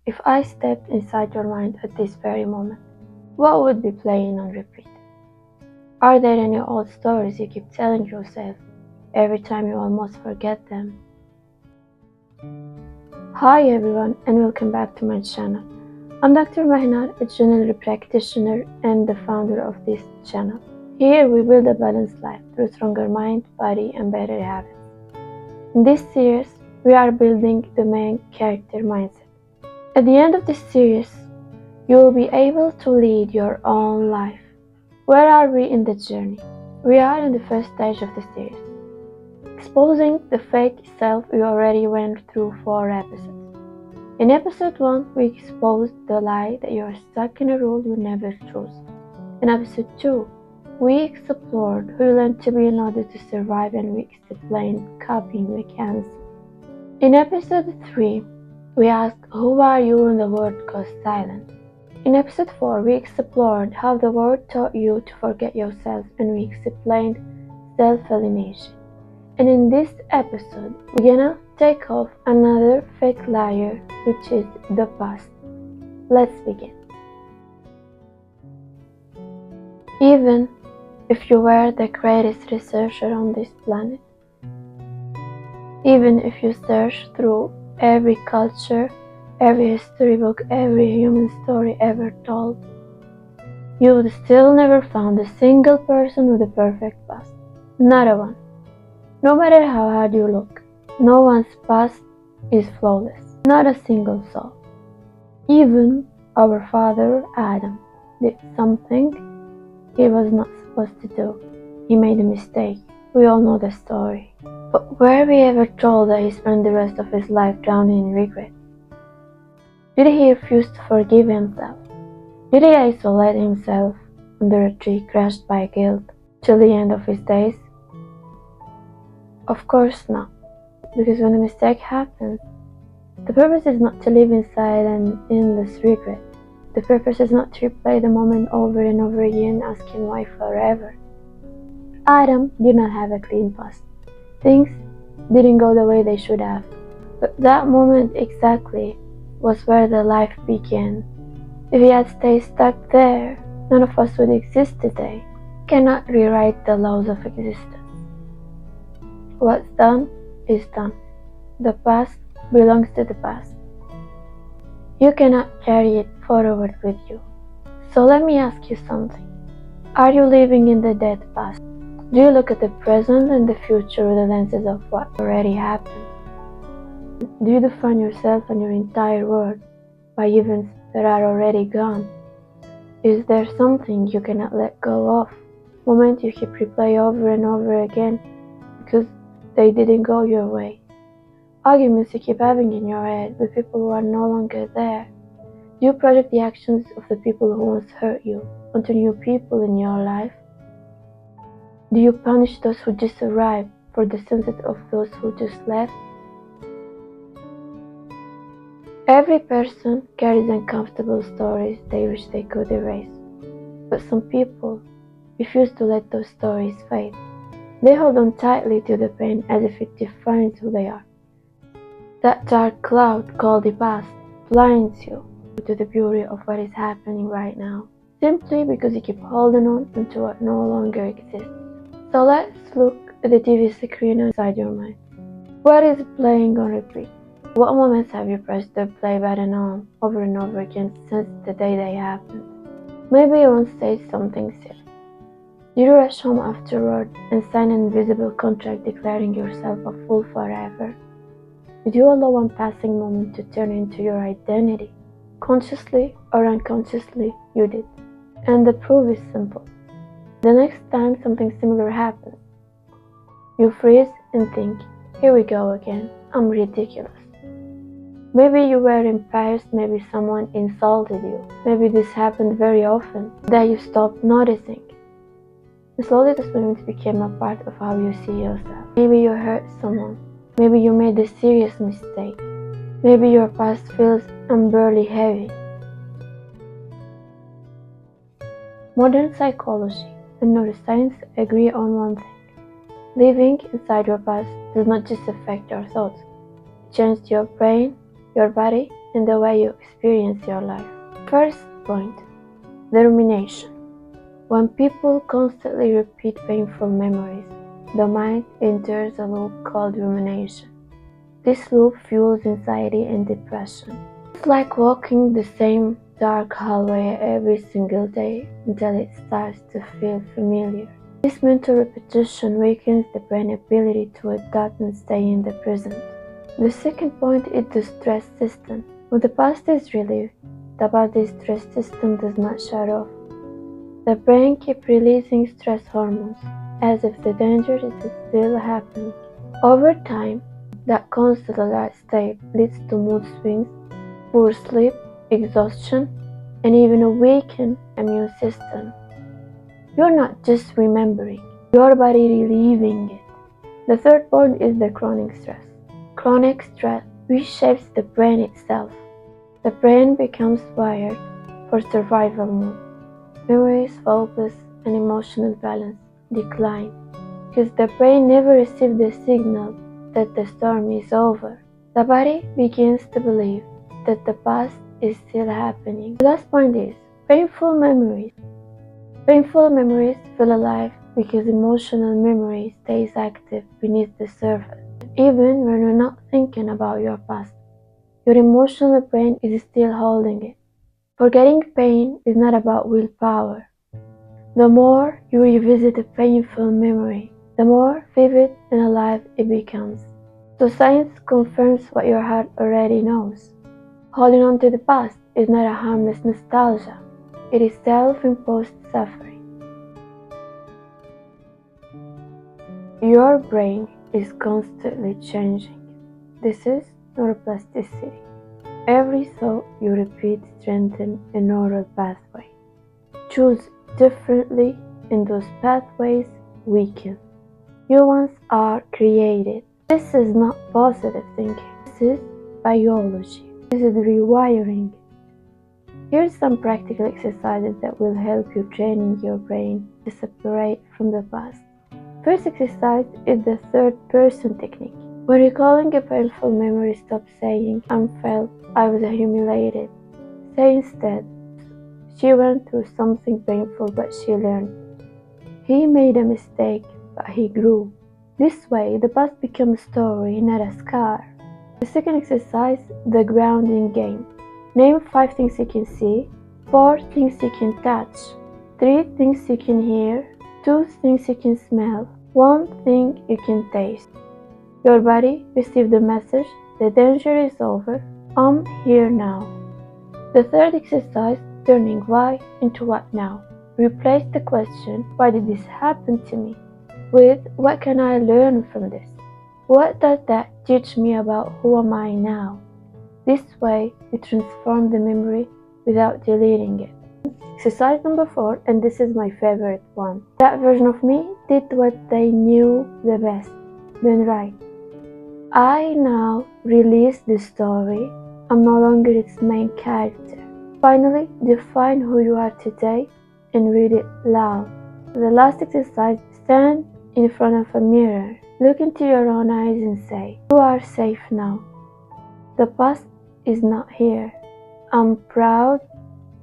If I stepped inside your mind at this very moment, what would be playing on repeat? Are there any old stories you keep telling yourself every time you almost forget them? Hi everyone and welcome back to my channel. I'm Dr. Mahna, a general practitioner and the founder of this channel. Here we build a balanced life through stronger mind, body and better habits. In this series, we are building the main character mindset. At the end of this series, you will be able to lead your own life. Where are we in the journey? We are in the first stage of the series, exposing the fake self we already went through 4 episodes. In episode 1, we exposed the lie that you are stuck in a role you never chose. In episode 2, we explored who you learned to be in order to survive, and we explained coping mechanisms. In episode 3, we asked who are you when the world goes silent. In episode 4, we explored how the world taught you to forget yourself, and we explained self-alienation. And in this episode, we're gonna take off another fake layer, which is the past. Let's begin. Even if you were the greatest researcher on this planet, even if you search through every culture, every history book, every human story ever told, you would still never find a single person with a perfect past. Not a one. No matter how hard you look, no one's past is flawless. Not a single soul. Even our father Adam did something he was not supposed to do. He made a mistake. We all know the story. But were we ever told that he spent the rest of his life drowning in regret? Did he refuse to forgive himself? Did he isolate himself under a tree crushed by guilt till the end of his days? Of course not. Because when a mistake happens, the purpose is not to live inside an endless regret. The purpose is not to replay the moment over and over again, asking why forever. Adam did not have a clean past. Things didn't go the way they should have. But that moment exactly was where the life began. If he had stayed stuck there, none of us would exist today. You cannot rewrite the laws of existence. What's done is done. The past belongs to the past. You cannot carry it forward with you. So let me ask you something. Are you living in the dead past? Do you look at the present and the future with the lenses of what already happened? Do you define yourself and your entire world by events that are already gone? Is there something you cannot let go of? Moments you keep replay over and over again because they didn't go your way? Arguments you keep having in your head with people who are no longer there? Do you project the actions of the people who once hurt you onto new people in your life? Do you punish those who just arrived for the sunset of those who just left? Every person carries uncomfortable stories they wish they could erase. But some people refuse to let those stories fade. They hold on tightly to the pain as if it defines who they are. That dark cloud called the past blinds you to the beauty of what is happening right now, simply because you keep holding on to what no longer exists. So let's look at the TV screen inside your mind. What is playing on repeat? What moments have you pressed the play button on over and over again since the day they happened? Maybe you once said something silly. Did you rush home afterward and sign an invisible contract declaring yourself a fool forever? Did you allow one passing moment to turn into your identity? Consciously or unconsciously, you did. And the proof is simple. The next time something similar happens, you freeze and think, here we go again, I'm ridiculous. Maybe you were embarrassed, maybe someone insulted you, maybe this happened very often, that you stopped noticing. And slowly those moments became a part of how you see yourself. Maybe you hurt someone, maybe you made a serious mistake, maybe your past feels unbearably heavy. Modern psychology and neuroscience agree on one thing. Living inside your past does not just affect your thoughts. It changes your brain, your body, in the way you experience your life. First point, the rumination. When people constantly repeat painful memories, the mind enters a loop called rumination. This loop fuels anxiety and depression. It's like walking the same dark hallway every single day until it starts to feel familiar. This mental repetition weakens the brain's ability to adapt and stay in the present. The second point is the stress system. When the past is relived, the body's stress system does not shut off. The brain keeps releasing stress hormones, as if the danger is still happening. Over time, that constant alert state leads to mood swings, poor sleep, exhaustion, and even a weakened immune system. You're not just remembering, your body reliving it. The third point is the chronic stress. Chronic stress reshapes the brain itself. The brain becomes wired for survival mode. Memories, focus, and emotional balance decline because the brain never received the signal that the storm is over. The body begins to believe that the past is still happening. The last point is painful memories. Painful memories feel alive because emotional memory stays active beneath the surface. Even when you're not thinking about your past, your emotional brain is still holding it. Forgetting pain is not about willpower. The more you revisit a painful memory, the more vivid and alive it becomes. So science confirms what your heart already knows. Holding on to the past is not a harmless nostalgia. It is self-imposed suffering. Your brain is constantly changing. This is neuroplasticity. Every thought you repeat strengthens a neural pathway. Choose differently and those pathways weaken. New ones are created. This is not positive thinking. This is biology. This is rewiring. Here's some practical exercises that will help you training your brain to separate from the past. First exercise is the third person technique. When recalling a painful memory, stop saying, "I felt I was humiliated." Say instead, "She went through something painful, but she learned." "He made a mistake, but he grew." This way, the past becomes a story, not a scar. The second exercise, the grounding game. Name 5 things you can see, 4 things you can touch, 3 things you can hear, 2 things you can smell, 1 thing you can taste. Your body received the message, the danger is over, I'm here now. The third exercise, turning why into what now. Replace the question, why did this happen to me, with what can I learn from this? What does that teach me about who am I now? This way, you transform the memory without deleting it. Exercise number 4, and this is my favorite one. That version of me did what they knew the best. Then write, I now release the story. I'm no longer its main character. Finally, define who you are today and read it loud. The last exercise, stand in front of a mirror. Look into your own eyes and say, you are safe now. The past is not here. I'm proud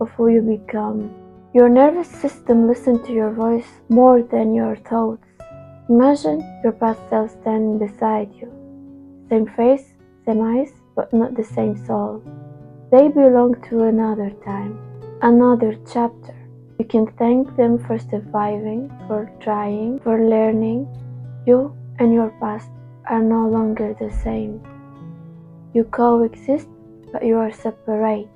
of who you become. Your nervous system listens to your voice more than your thoughts. Imagine your past self standing beside you. Same face, same eyes, but not the same soul. They belong to another time, another chapter. You can thank them for surviving, for trying, for learning. You and your past are no longer the same. You coexist, but you are separate.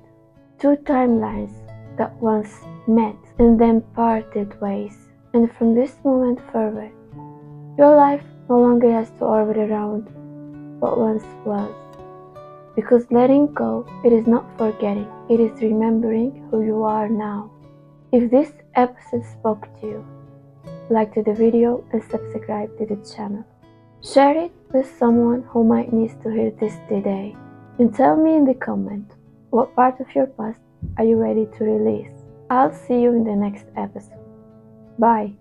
2 timelines that once met and then parted ways. And from this moment forward, your life no longer has to orbit around what once was. Because letting go, it is not forgetting, it is remembering who you are now. If this episode spoke to you, like the video and subscribe to the channel. Share it with someone who might need to hear this today. And tell me in the comment, what part of your past are you ready to release? I'll see you in the next episode. Bye.